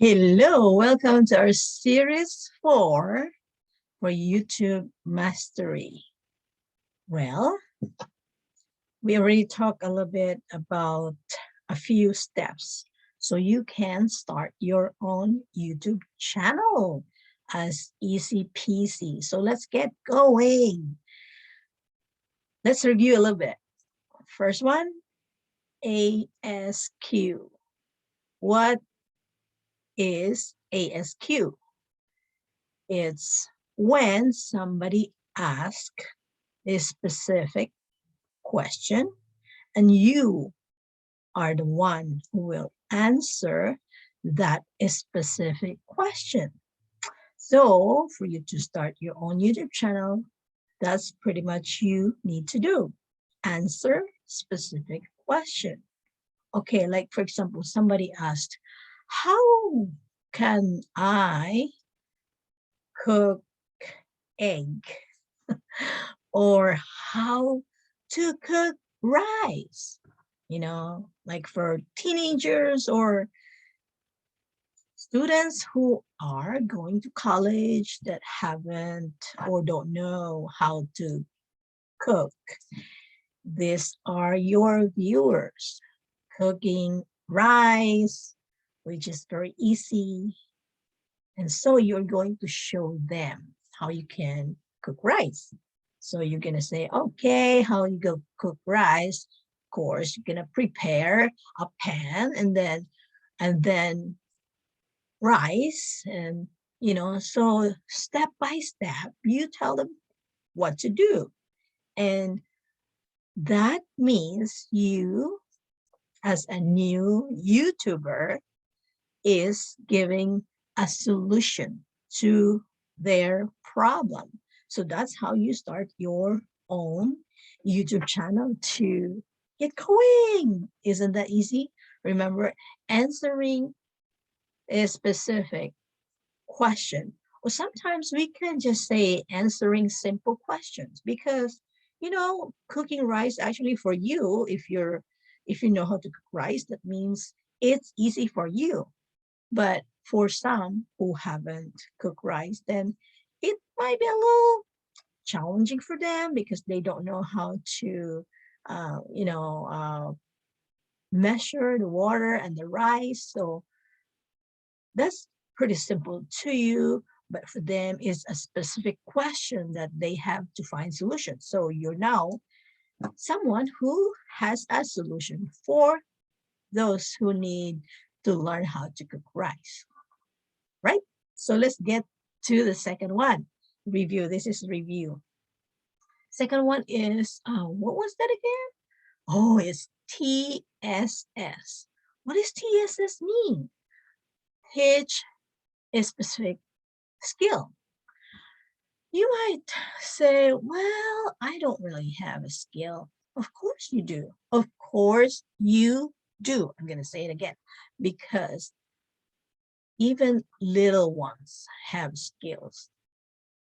Hello, welcome to our series 4 for YouTube Mastery. Well, we already talked a little bit about a few steps so you can start your own YouTube channel as easy peasy. So let's get going. Let's review a little bit. First one, ASQ. What is ASQ? It's when somebody asks a specific question and you are the one who will answer that specific question. So for you to start your own YouTube channel, that's pretty much you need to do. Answer specific question. Okay, like for example, somebody asked, how can I cook egg? Or how to cook rice, like for teenagers or students who are going to college that haven't or don't know how to cook. These are your viewers cooking rice, which is very easy. And so you're going to show them how you can cook rice. So you're going to say, okay, how you go cook rice? Of course, you're going to prepare a pan and then rice. And, so step by step, you tell them what to do. And that means you, as a new YouTuber, is giving a solution to their problem. So that's how you start your own YouTube channel to get going. Isn't that easy? Remember, answering a specific question. Or sometimes we can just say answering simple questions because cooking rice actually for you, if you know how to cook rice, that means it's easy for you. But for some who haven't cooked rice, then it might be a little challenging for them because they don't know how to, measure the water and the rice. So that's pretty simple to you. But for them, it's a specific question that they have to find solutions. So you're now someone who has a solution for those who need to learn how to cook rice. Right? So let's get to the second one. Review. This is review. Second one is, what was that again? Oh, it's TSS. What does TSS mean? Teach a specific skill. You might say, well, I don't really have a skill. Of course you do. Of course you do. I'm going to say it again because even little ones have skills.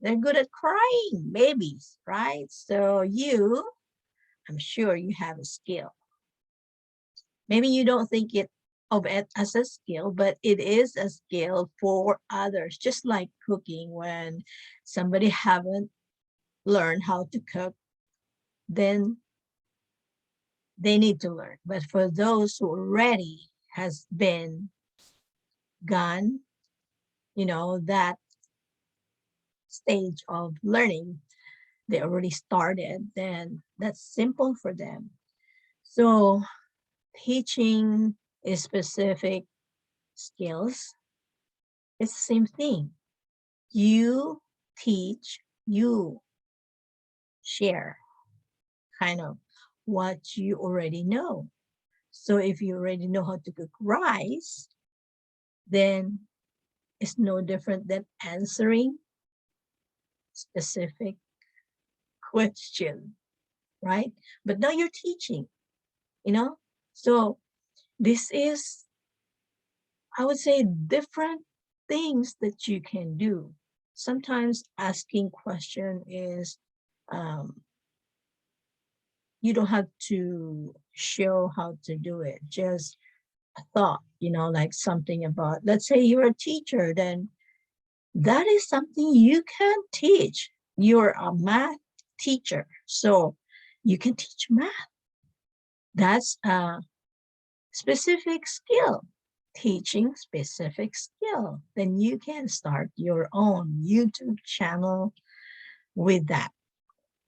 They're good at crying, babies, right? So I'm sure you have a skill. Maybe you don't think of it as a skill, but it is a skill for others, just like cooking. When somebody haven't learned how to cook, then they need to learn. But for those who already has been gone, that stage of learning, they already started, then that's simple for them. So teaching a specific skills, it's the same thing. You teach, you share kind of what you already know. So if you already know how to cook rice, then it's no different than answering specific question, right? But now you're teaching, So this is, I would say, different things that you can do. Sometimes asking question is, you don't have to show how to do it. Just thought, like something about, let's say you're a teacher, then that is something you can teach. You're a math teacher, so you can teach math. That's a specific skill, teaching specific skill. Then you can start your own YouTube channel with that.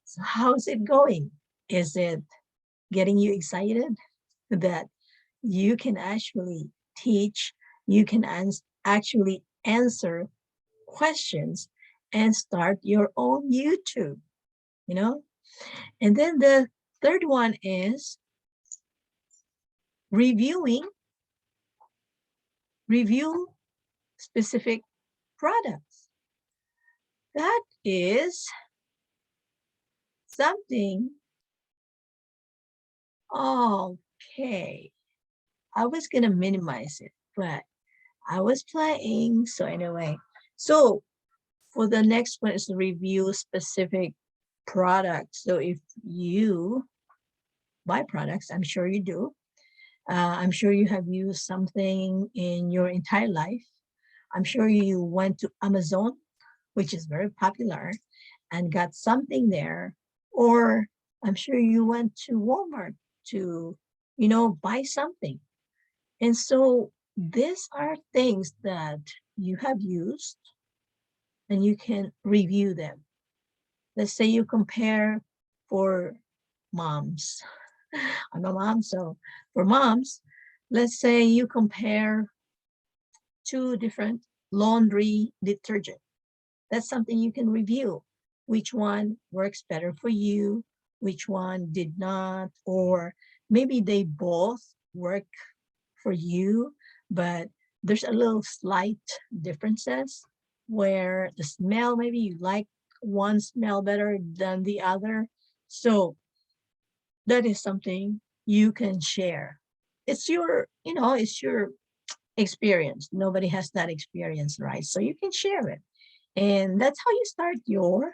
So how's it going? Is it getting you excited that you can actually teach, you can actually answer questions and start your own YouTube, you know? And then the third one is reviewing, review specific products. That is something, okay. I was gonna minimize it, but I was playing, so anyway. So for the next one is review specific products. So if you buy products, I'm sure you do. I'm sure you have used something in your entire life. I'm sure you went to Amazon, which is very popular, and got something there. Or I'm sure you went to Walmart to, buy something. And so these are things that you have used and you can review them. Let's say you compare for moms. I'm a mom, so for moms, let's say you compare two different laundry detergent. That's something you can review. Which one works better for you? Which one did not? Or maybe they both work for you, but there's a little slight differences where the smell, maybe you like one smell better than the other. So that is something you can share. It's your experience. Nobody has that experience, right? So you can share it. And that's how you start your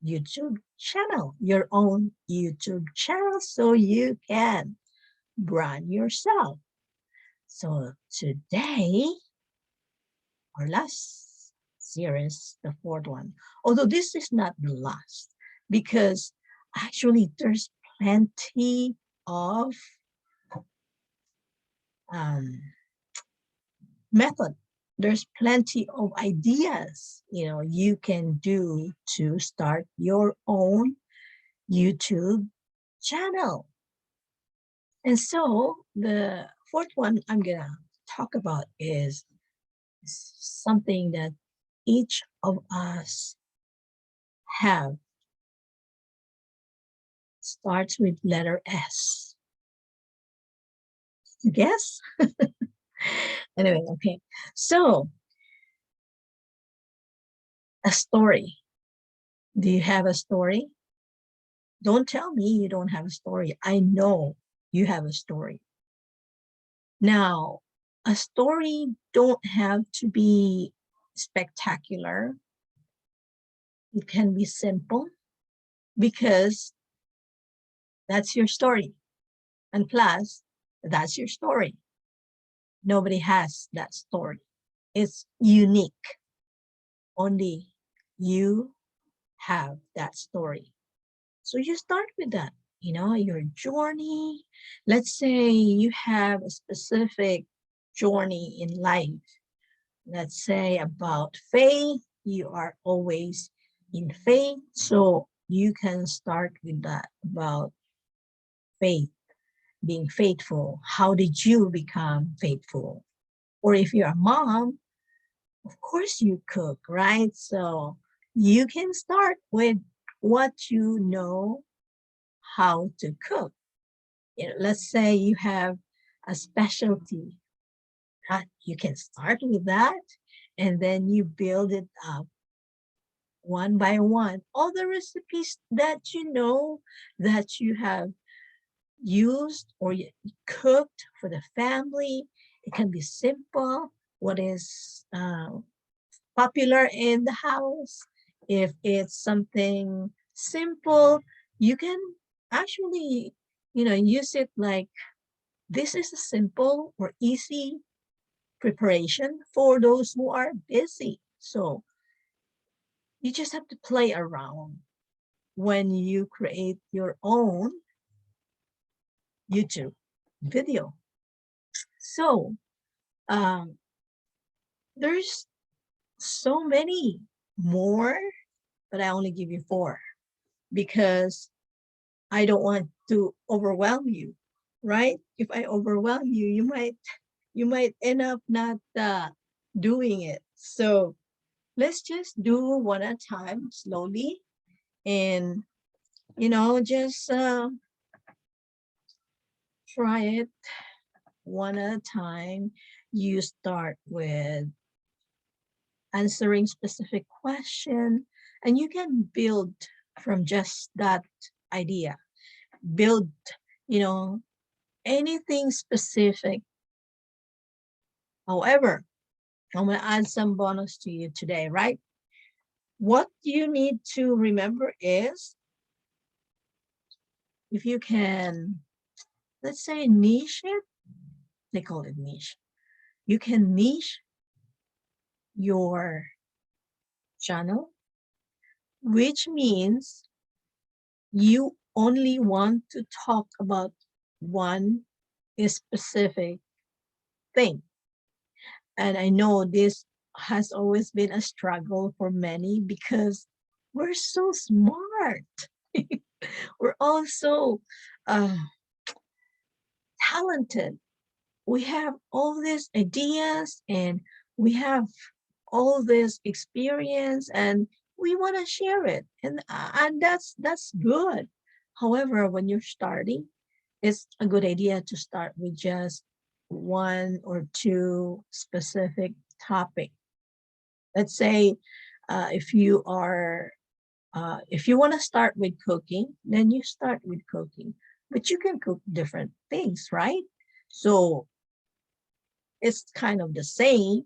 YouTube channel, your own YouTube channel, so you can brand yourself. So today, our last series, the fourth one, although this is not the last, because actually there's plenty of um, method. There's plenty of ideas, you can do to start your own YouTube channel. And so the fourth one I'm gonna talk about is something that each of us have, starts with letter S. You guess? Anyway, okay. So a story. Do you have a story? Don't tell me you don't have a story. I know you have a story. Now, a story don't have to be spectacular. It can be simple because that's your story. And plus, that's your story. Nobody has that story. It's unique. Only you have that story. So you start with that, your journey. Let's say you have a specific journey in life. Let's say about faith. You are always in faith. So you can start with that about faith, being faithful. How did you become faithful? Or if you're a mom, of course you cook, right? So you can start with what you know how to cook. Let's say you have a specialty. You can start with that and then you build it up one by one. All the recipes that you know that you have used or cooked for the family, it can be simple. What is popular in the house? If it's something simple, you can actually, use it like This is a simple or easy preparation for those who are busy. So you just have to play around when you create your own YouTube video. So um, there's so many more, but I only give you 4 because I don't want to overwhelm you, right? If I overwhelm you, you might end up not doing it. So let's just do one at a time, slowly, and just try it one at a time. You start with answering specific question, and you can build from just that idea. Build, you know, anything specific. However, I'm going to add some bonus to you today, right? What you need to remember is if you can, let's say, niche it, they call it niche. You can niche your channel, which means you only want to talk about one specific thing. And I know this has always been a struggle for many because we're so smart. We're all so uh, talented. We have all these ideas and we have all this experience and we want to share it. And that's good. However, when you're starting, it's a good idea to start with just 1 or 2 specific topic. Let's say if you are if you want to start with cooking, then you start with cooking. But you can cook different things, right? So it's kind of the same.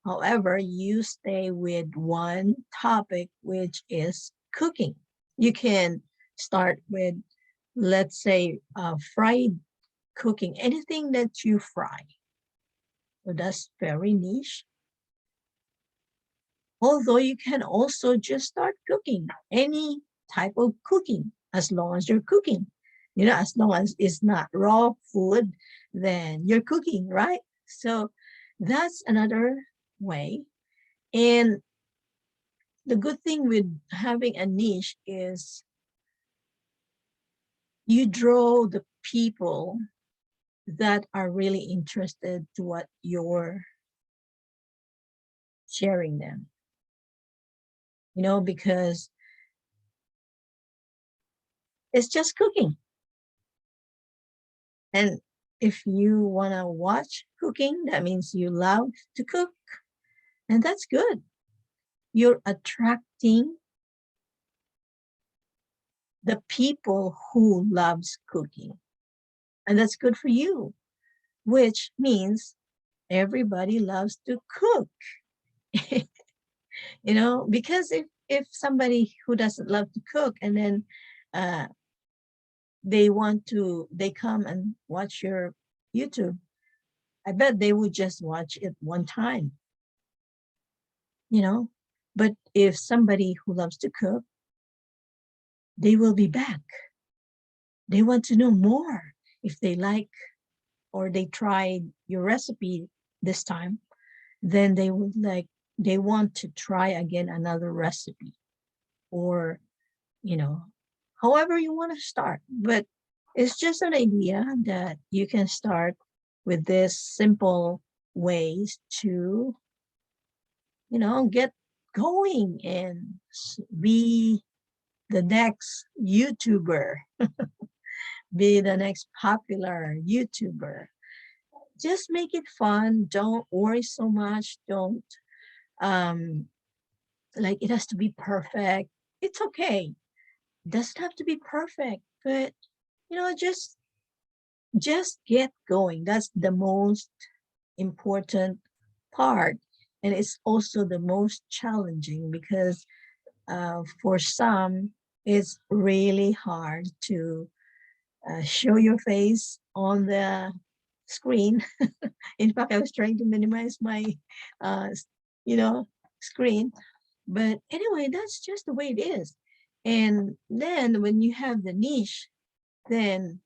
However, you stay with one topic, which is cooking. You can start with, let's say, fried cooking, anything that you fry. So that's very niche. Although you can also just start cooking, any type of cooking, as long as you're cooking. As long as it's not raw food, then you're cooking, right? So that's another way. And the good thing with having a niche is you draw the people that are really interested to what you're sharing them, because it's just cooking. And if you want to watch cooking, that means you love to cook. And that's good. You're attracting the people who loves cooking. And that's good for you, which means everybody loves to cook. Because if somebody who doesn't love to cook and then uh, they come and watch your YouTube, I bet they would just watch it one time, but if somebody who loves to cook, they will be back. They want to know more. If they like or they tried your recipe this time, then they want to try again another recipe, or however you want to start. But it's just an idea that you can start with this simple ways to get going and be the next YouTuber, be the next popular YouTuber. Just make it fun. Don't worry so much. Don't like it has to be perfect. It's okay. It doesn't have to be perfect, but just get going. That's the most important part. And it's also the most challenging because for some, it's really hard to show your face on the screen. In fact, I was trying to minimize my, uh, you know, screen. But anyway, that's just the way it is. And then when you have the niche, then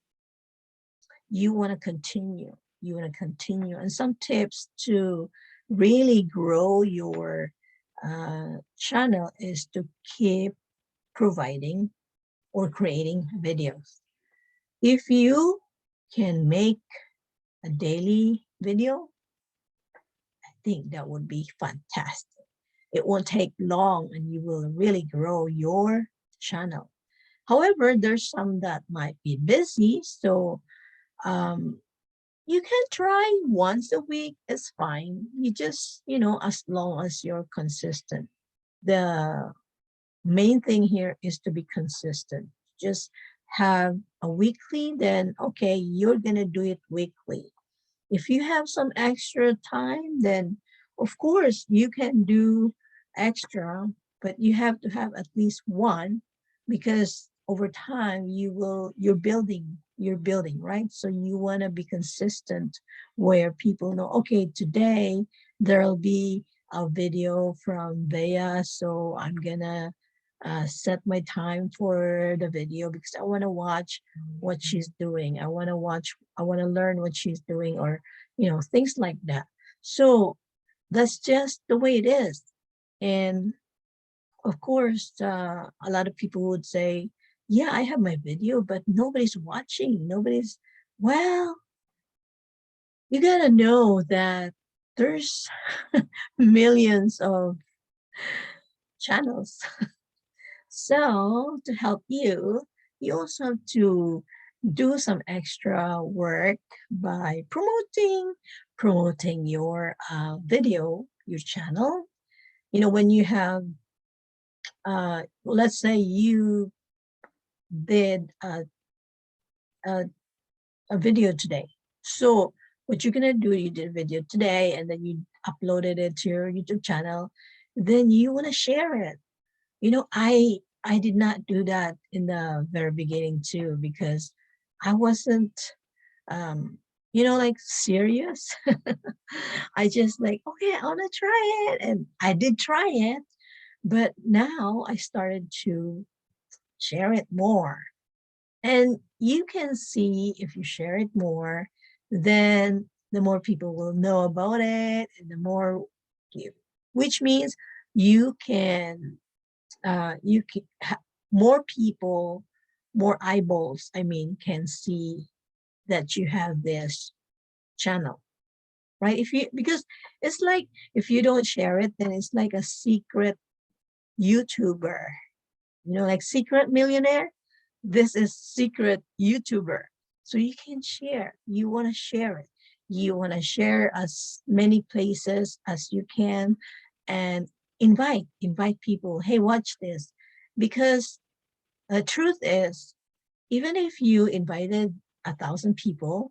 you want to continue. You want to continue. And some tips to really grow your channel is to keep providing or creating videos. If you can make a daily video, I think that would be fantastic. It won't take long and you will really grow your channel. However, there's some that might be busy. So um, you can try once a week. It's fine. You just, as long as you're consistent. The main thing here is to be consistent. Just have a weekly, then okay, you're going to do it weekly. If you have some extra time, then of course you can do extra, but you have to have at least one, because over time you're building, right? So you want to be consistent where people know, okay, today there'll be a video from Veiah, so I'm gonna set my time for the video because I want to watch what she's doing. I want to learn what she's doing, or, things like that. So that's just the way it is. And of course, a lot of people would say, yeah, I have my video, but nobody's watching. Well, you got to know that there's millions of channels. So to help you, you also have to do some extra work by promoting your video, your channel. When you have, let's say you did a, a video today. So what you're gonna do, you did a video today and then you uploaded it to your YouTube channel. Then you want to share it. I did not do that in the very beginning too, because I wasn't, like serious. I just like, okay, I want to try it. And I did try it, but now I started to share it more. And you can see if you share it more, then the more people will know about it, and which means you can more people, more eyeballs, can see that you have this channel, right? Because it's like, if you don't share it, then it's like a secret YouTuber, like secret millionaire. This is secret YouTuber. So you can share. You want to share it. You want to share as many places as you can, and invite people. Hey, watch this. Because the truth is, even if you invited 1,000 people,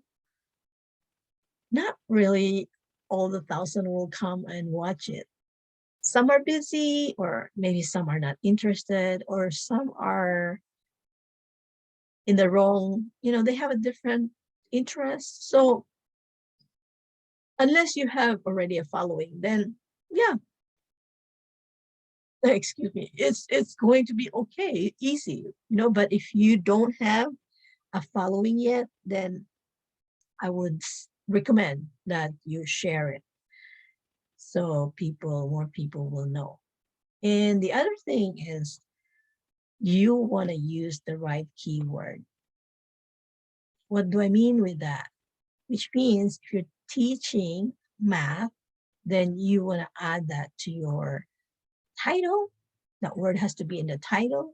not really all the 1,000 will come and watch it. Some are busy, or maybe some are not interested, or some are in the wrong, they have a different interest. So unless you have already a following, then yeah, excuse me, it's going to be okay, easy, but if you don't have a following yet, then I would recommend that you share it, so more people will know. And the other thing is, you want to use the right keyword. What do I mean with that? Which means if you're teaching math, then you want to add that to your title. That word has to be in the title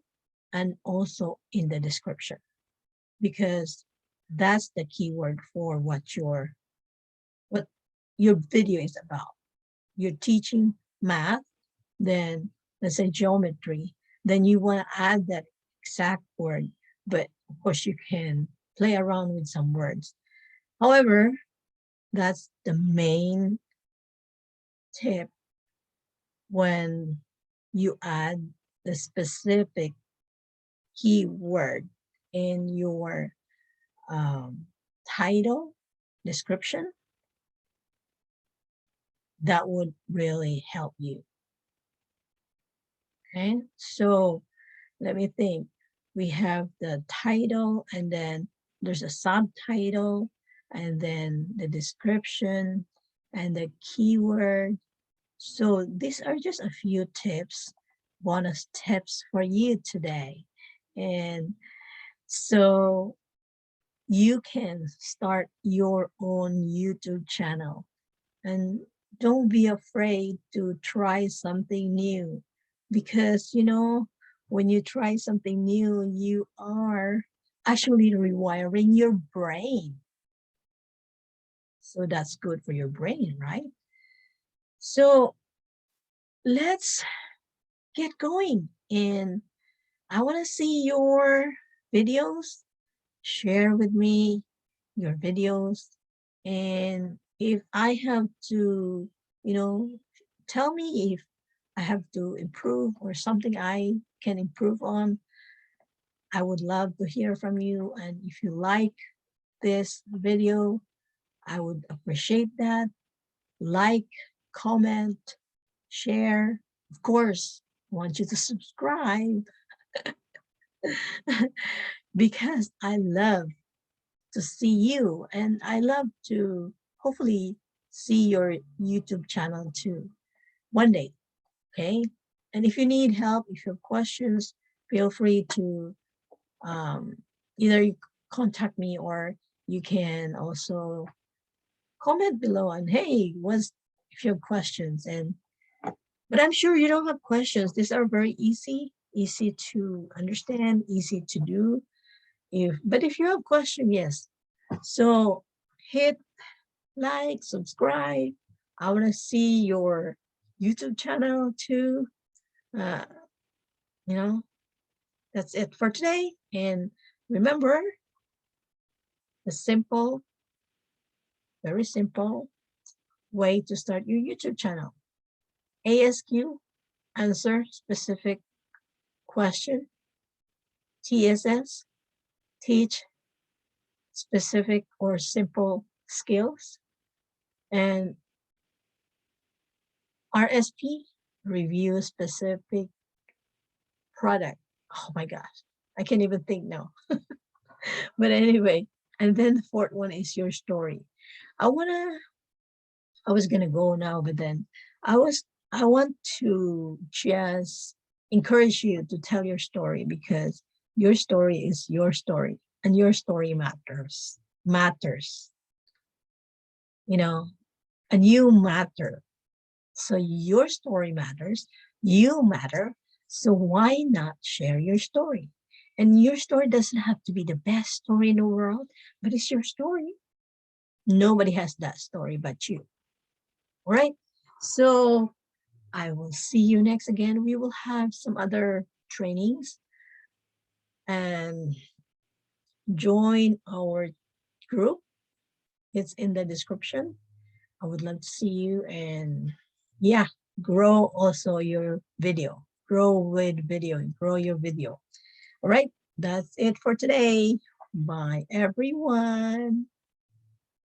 and also in the description, because that's the keyword for what your video is about. You're teaching math, then let's say geometry, then you want to add that exact word, but of course you can play around with some words. However, that's the main tip when you add the specific keyword in your title, description, that would really help you. Okay, so let me think. We have the title, and then there's a subtitle, and then the description, and the keyword. So these are just a few tips, bonus tips for you today. And so you can start your own YouTube channel. And don't be afraid to try something new, because when you try something new, you are actually rewiring your brain. So that's good for your brain, right? So let's get going. And I want to see your videos. Share with me your videos. And if I have to, tell me if I have to improve or something I can improve on, I would love to hear from you. And if you like this video, I would appreciate that. Like, comment, share. Of course, I want you to subscribe because I love to see you, and I love to hopefully see your YouTube channel too one day. Okay. And if you need help, if you have questions, feel free to um, either contact me, or you can also comment below and hey, if you have questions. But I'm sure you don't have questions. These are very easy to understand, easy to do. But if you have questions, yes. So hit like, subscribe. I want to see your YouTube channel too. Uh, you know, that's it for today. And remember, the very simple way to start your YouTube channel. ASQ, answer specific question. TSS, teach specific or simple skills. And RSP, review specific product. Oh my gosh, I can't even think now. But anyway, and then the fourth one is your story. I was gonna go now, but then I want to just encourage you to tell your story, because your story is your story, and your story matters, you know, and you matter. So your story matters, you matter. So why not share your story? And your story doesn't have to be the best story in the world, but it's your story. Nobody has that story but you. All right. So I will see you next again. We will have some other trainings, and join our group. It's in the description. I would love to see you, and yeah, grow also your video. Grow with video, grow your video. All right. That's it for today. Bye, everyone.